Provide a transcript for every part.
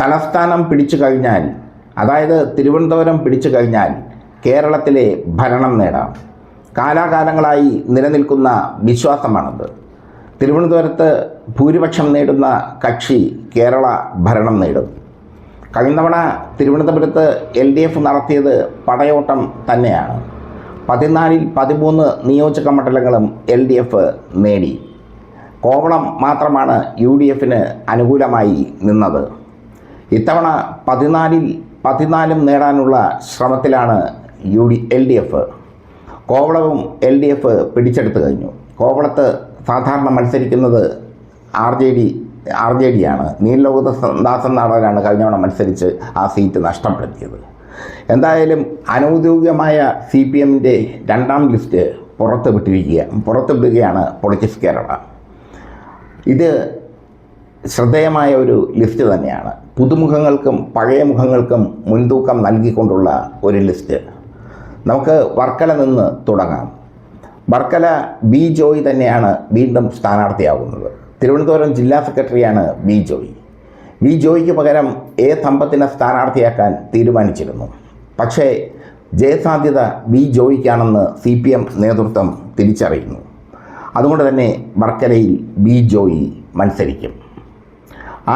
തലസ്ഥാനം പിടിച്ചു കഴിഞ്ഞാൽ, അതായത് തിരുവനന്തപുരം പിടിച്ചു കഴിഞ്ഞാൽ കേരളത്തിലെ ഭരണം നേടാം. കാലാകാലങ്ങളായി നിലനിൽക്കുന്ന വിശ്വാസമാണത്. തിരുവനന്തപുരത്ത് ഭൂരിപക്ഷം നേടുന്ന കക്ഷി കേരള ഭരണം നേടും. കഴിഞ്ഞ തവണ തിരുവനന്തപുരത്ത് LDF നടത്തിയത് പടയോട്ടം തന്നെയാണ്. 14-ൽ 13 നിയോജക മണ്ഡലങ്ങളും LDF നേടി. കോവളം മാത്രമാണ് UDFന് അനുകൂലമായി നിന്നത്. ഇത്തവണ 14-ൽ 14 നേടാനുള്ള ശ്രമത്തിലാണ് LDF. കോവളവും LDF പിടിച്ചെടുത്തു കഴിഞ്ഞു. കോവളത്ത് സാധാരണ മത്സരിക്കുന്നത് RJD ആണ്. നീലലോഹിതദാസൻ നാടാരാണ് കഴിഞ്ഞ തവണ മത്സരിച്ച് ആ സീറ്റ് നഷ്ടപ്പെടുത്തിയത്. എന്തായാലും അനൗദ്യോഗികമായ CPMൻ്റെ 2ാം ലിസ്റ്റ് പുറത്തുവിടുകയാണ് പൊളിറ്റിക്സ് കേരള. ഇത് ശ്രദ്ധേയമായ ഒരു ലിസ്റ്റ് തന്നെയാണ്. പുതുമുഖങ്ങൾക്കും പഴയ മുഖങ്ങൾക്കും മുൻതൂക്കം നൽകിക്കൊണ്ടുള്ള ഒരു ലിസ്റ്റ്. നമുക്ക് വർക്കല നിന്ന് തുടങ്ങാം. വർക്കല B. ജോയ് തന്നെയാണ് വീണ്ടും സ്ഥാനാർത്ഥിയാകുന്നത്. തിരുവനന്തപുരം ജില്ലാ സെക്രട്ടറിയാണ് B. ജോയ്. B. ജോയ്ക്ക് പകരം A. സമ്പത്തിനെ സ്ഥാനാർത്ഥിയാക്കാൻ തീരുമാനിച്ചിരുന്നു. പക്ഷേ ജയസാധ്യത B. ജോയ്ക്കാണെന്ന് CPM നേതൃത്വം തിരിച്ചറിയുന്നു. അതുകൊണ്ട് തന്നെ വർക്കലയിൽ B. ജോയ് മത്സരിക്കും.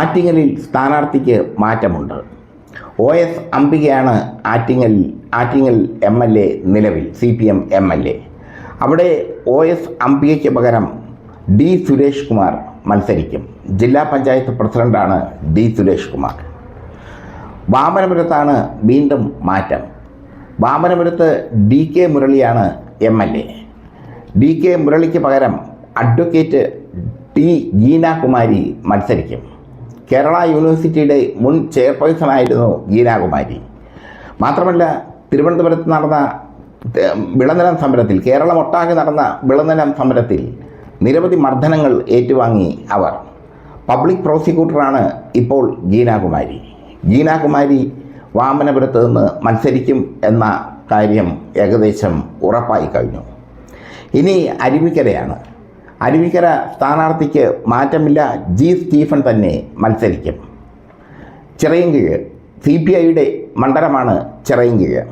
ആറ്റിങ്ങലിൽ സ്ഥാനാർത്ഥിക്ക് മാറ്റമുണ്ട്. OS അംബികയാണ് ആറ്റിങ്ങൽ MLA നിലവിൽ CPM MLA. അവിടെ OS അംബികയ്ക്ക് പകരം D. സുരേഷ് കുമാർ മത്സരിക്കും. ജില്ലാ പഞ്ചായത്ത് പ്രസിഡന്റാണ് D. സുരേഷ് കുമാർ. വാമനപുരത്താണ് വീണ്ടും മാറ്റം. വാമനപുരത്ത് DK മുരളിയാണ് MLA. DK മുരളിക്ക് പകരം അഡ്വക്കേറ്റ് T. ഗീനാകുമാരി മത്സരിക്കും. കേരള യൂണിവേഴ്സിറ്റിയുടെ മുൻ ചെയർപേഴ്സണായിരുന്നു ഗീനാകുമാരി. മാത്രമല്ല, തിരുവനന്തപുരത്ത് നടന്ന വിളനിലം സമരത്തിൽ, കേരളമൊട്ടാകെ നടന്ന വിളനിലം സമരത്തിൽ നിരവധി മർദ്ദനങ്ങൾ ഏറ്റുവാങ്ങി അവർ. പബ്ലിക് പ്രോസിക്യൂട്ടറാണ് ഇപ്പോൾ ഗീനാകുമാരി വാമനപുരത്ത് നിന്ന് മത്സരിക്കും എന്ന കാര്യം ഏകദേശം ഉറപ്പായി കഴിഞ്ഞു. ഇനി അരുവിക്കരയാണ്. അരുവിക്കര സ്ഥാനാർത്ഥിക്ക് മാറ്റമില്ല. G. സ്റ്റീഫൻ തന്നെ മത്സരിക്കും. ചിറയൻകീഴ് CPIയുടെ മണ്ഡലമാണ് ചിറയൻകീഴ്.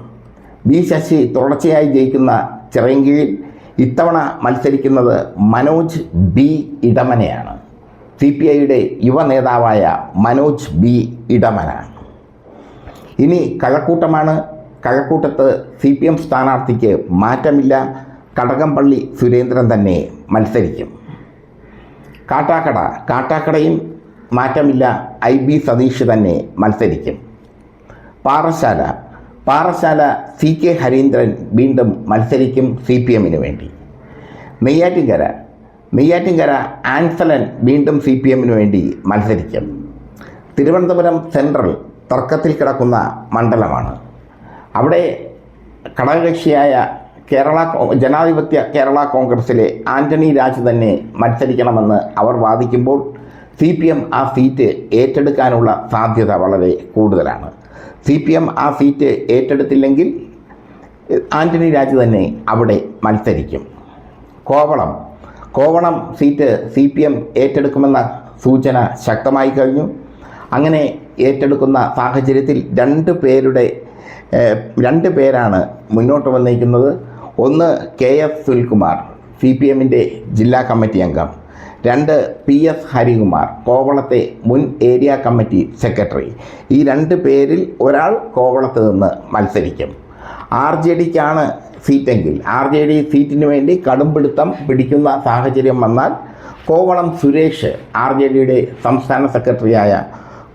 B. ശശി തുടർച്ചയായി ജയിക്കുന്ന ചിറയൻകീഴിൽ ഇത്തവണ മത്സരിക്കുന്നത് മനോജ് B. ഇടമനയാണ്. CPIയുടെ യുവ നേതാവായ മനോജ് B. ഇടമന. ഇനി കഴക്കൂട്ടമാണ്. കഴക്കൂട്ടത്ത് CPM സ്ഥാനാർത്ഥിക്ക് മാറ്റമില്ല. കടകംപള്ളി സുരേന്ദ്രൻ തന്നെ മത്സരിക്കും. കാട്ടാക്കടയും മാറ്റമില്ല. IB സതീഷ് തന്നെ മത്സരിക്കും. പാറശാല CK ഹരീന്ദ്രൻ വീണ്ടും മത്സരിക്കും CPMന് വേണ്ടി. നെയ്യാറ്റിൻകര ആൻസലൻ വീണ്ടും CPMന് വേണ്ടി മത്സരിക്കും. തിരുവനന്തപുരം സെൻട്രൽ തർക്കത്തിൽ കിടക്കുന്ന മണ്ഡലമാണ്. അവിടെ ഘടകകക്ഷിയായ ജനാധിപത്യ കേരള കോൺഗ്രസിലെ ആന്റണി രാജ് തന്നെ മത്സരിക്കണമെന്ന് അവർ വാദിക്കുമ്പോൾ CPM ആ സീറ്റ് ഏറ്റെടുക്കാനുള്ള സാധ്യത വളരെ കൂടുതലാണ്. CPM ആ സീറ്റ് ഏറ്റെടുത്തില്ലെങ്കിൽ ആന്റണി രാജ് തന്നെ അവിടെ മത്സരിക്കും. കോവളം സീറ്റ് CPM ഏറ്റെടുക്കുമെന്ന സൂചന ശക്തമായി കഴിഞ്ഞു. അങ്ങനെ ഏറ്റെടുക്കുന്ന സാഹചര്യത്തിൽ രണ്ട് പേരാണ് മുന്നോട്ട് വന്നിരിക്കുന്നത്. ഒന്ന് KF സുനിൽകുമാർ, CPMൻ്റെ ജില്ലാ കമ്മിറ്റി അംഗം. 2 PS ഹരികുമാർ, കോവളത്തെ മുൻ ഏരിയ കമ്മിറ്റി സെക്രട്ടറി. ഈ 2 പേരിൽ ഒരാൾ കോവളത്ത് നിന്ന് മത്സരിക്കും. RJDക്കാണ് സീറ്റെങ്കിൽ RJD സീറ്റിന് വേണ്ടി കടുംപിടുത്തം പിടിക്കുന്ന സാഹചര്യം വന്നാൽ കോവളം സുരേഷ്, RJDയുടെ സംസ്ഥാന സെക്രട്ടറിയായ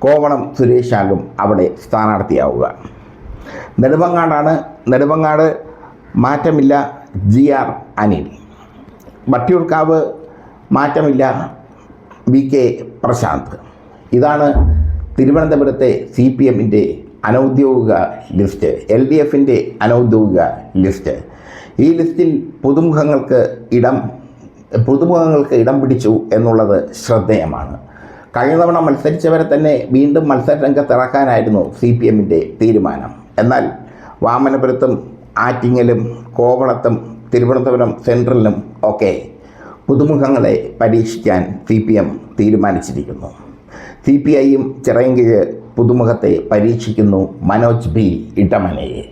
കോവളം സുരേഷാകും അവിടെ സ്ഥാനാർത്ഥിയാവുക. നെടുമങ്ങാട് മാറ്റമില്ല. GR അനിൽ. വട്ടിയൂർക്കാവ് മാറ്റമില്ല. VK പ്രശാന്ത്. ഇതാണ് തിരുവനന്തപുരത്തെ CPMൻ്റെ അനൗദ്യോഗിക ലിസ്റ്റ്, LDFൻ്റെ അനൗദ്യോഗിക ലിസ്റ്റ്. ഈ ലിസ്റ്റിൽ പുതുമുഖങ്ങൾക്ക് ഇടം പിടിച്ചു എന്നുള്ളത് ശ്രദ്ധേയമാണ്. കഴിഞ്ഞ തവണ മത്സരിച്ചവരെ തന്നെ വീണ്ടും മത്സരരംഗത്തിറക്കാനായിരുന്നു CPMൻ്റെ തീരുമാനം. എന്നാൽ വാമനപുരത്തും ആറ്റിങ്ങലും കോവളത്തും തിരുവനന്തപുരം സെൻട്രലിലും ഒക്കെ പുതുമുഖങ്ങളെ പരീക്ഷിക്കാൻ CPM തീരുമാനിച്ചിരിക്കുന്നു. CPIയും ചിറയൻകീഴ് പുതുമുഖത്തെ പരീക്ഷിക്കുന്നു മനോജ് ബി ഇടമനയെ.